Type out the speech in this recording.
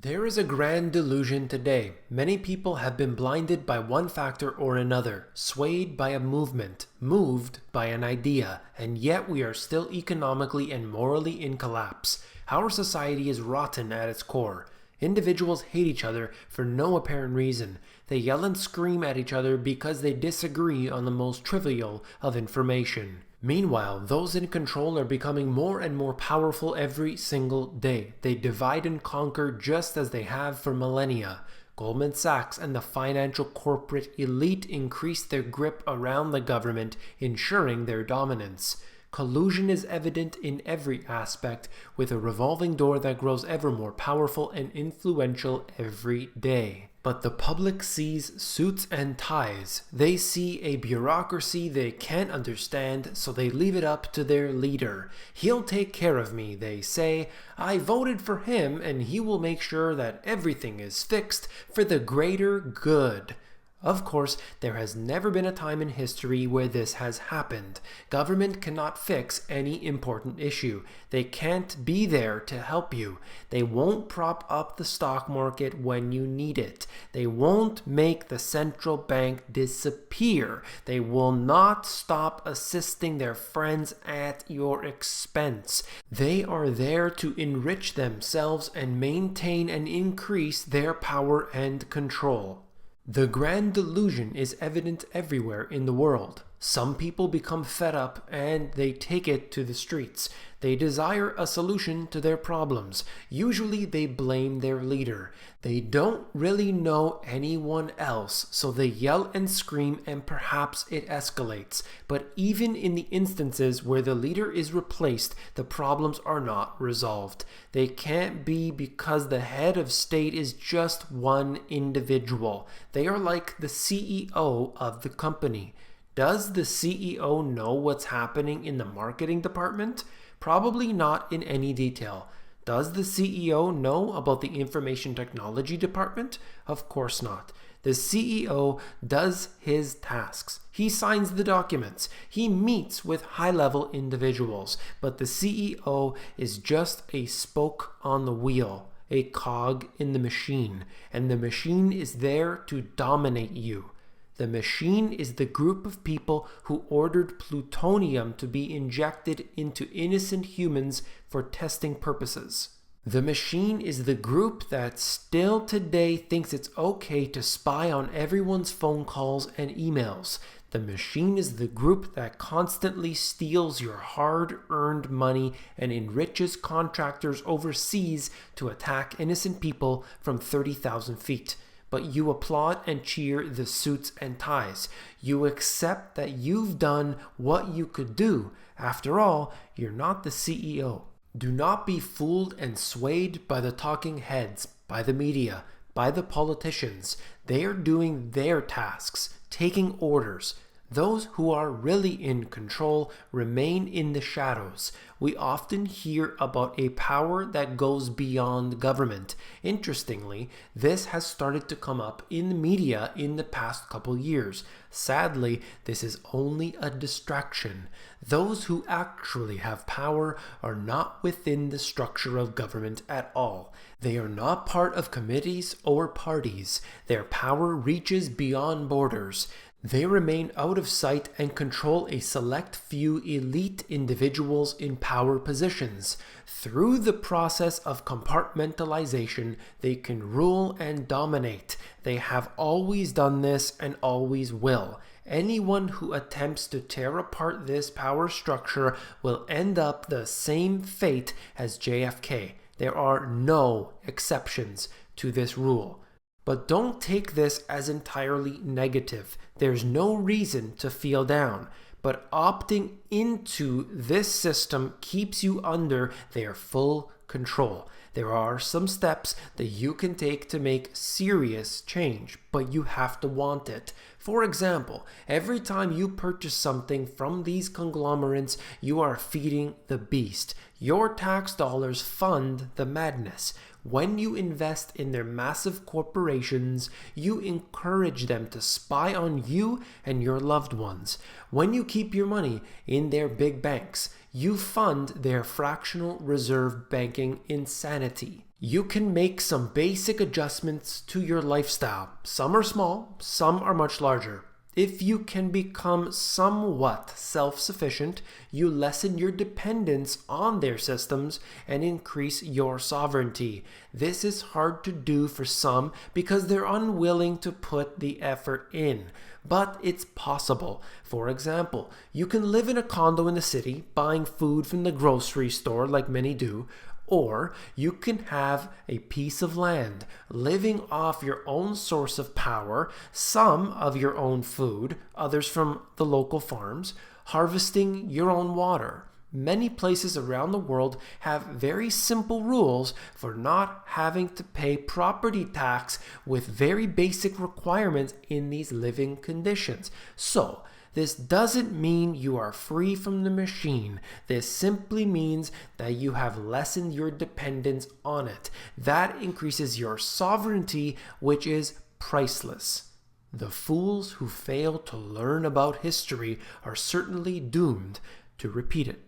There is a grand delusion today. Many people have been blinded by one factor or another, swayed by a movement, moved by an idea, and yet we are still economically and morally in collapse. Our society is rotten at its core. Individuals hate each other for no apparent reason. They yell and scream at each other because they disagree on the most trivial of information. Meanwhile, those in control are becoming more and more powerful every single day. They divide and conquer just as they have for millennia. Goldman Sachs and the financial corporate elite increase their grip around the government, ensuring their dominance. Collusion is evident in every aspect, with a revolving door that grows ever more powerful and influential every day. But the public sees suits and ties. They see a bureaucracy they can't understand, so they leave it up to their leader. He'll take care of me, they say. I voted for him, and he will make sure that everything is fixed for the greater good. Of course, there has never been a time in history where this has happened. Government cannot fix any important issue. They can't be there to help you. They won't prop up the stock market when you need it. They won't make the central bank disappear. They will not stop assisting their friends at your expense. They are there to enrich themselves and maintain and increase their power and control. The grand delusion is evident everywhere in the world. Some people become fed up and they take it to the streets. They desire a solution to their problems. Usually they blame their leader. They don't really know anyone else, so they yell and scream and perhaps it escalates. But even in the instances where the leader is replaced, the problems are not resolved. They can't be because the head of state is just one individual. They are like the CEO of the company. Does the CEO know what's happening in the marketing department? Probably not in any detail. Does the CEO know about the information technology department? Of course not. The CEO does his tasks. He signs the documents. He meets with high-level individuals. But the CEO is just a spoke on the wheel, a cog in the machine. And the machine is there to dominate you. The machine is the group of people who ordered plutonium to be injected into innocent humans for testing purposes. The machine is the group that still today thinks it's okay to spy on everyone's phone calls and emails. The machine is the group that constantly steals your hard-earned money and enriches contractors overseas to attack innocent people from 30,000 feet. But you applaud and cheer the suits and ties. You accept that you've done what you could do. After all, you're not the CEO. Do not be fooled and swayed by the talking heads, by the media, by the politicians. They are doing their tasks, taking orders. Those who are really in control remain in the shadows. We often hear about a power that goes beyond government. Interestingly, this has started to come up in the media in the past couple years. Sadly, this is only a distraction. Those who actually have power are not within the structure of government at all. They are not part of committees or parties. Their power reaches beyond borders. They remain out of sight and control a select few elite individuals in power positions. Through the process of compartmentalization, they can rule and dominate. They have always done this and always will. Anyone who attempts to tear apart this power structure will end up the same fate as JFK. There are no exceptions to this rule. But don't take this as entirely negative. There's no reason to feel down. But opting into this system keeps you under their full control. There are some steps that you can take to make serious change, but you have to want it. For example, every time you purchase something from these conglomerates, you are feeding the beast. Your tax dollars fund the madness. When you invest in their massive corporations, you encourage them to spy on you and your loved ones. When you keep your money in their big banks, You fund their fractional reserve banking insanity. You can make some basic adjustments to your lifestyle. Some are small, some are much larger. If you can become somewhat self-sufficient, you lessen your dependence on their systems and increase your sovereignty. This is hard to do for some because they're unwilling to put the effort in. But it's possible. For example, you can live in a condo in the city, buying food from the grocery store like many do, or you can have a piece of land, living off your own source of power, some of your own food, others from the local farms, harvesting your own water. Many places around the world have very simple rules for not having to pay property tax with very basic requirements in these living conditions. So, this doesn't mean you are free from the machine. This simply means that you have lessened your dependence on it. That increases your sovereignty, which is priceless. The fools who fail to learn about history are certainly doomed to repeat it.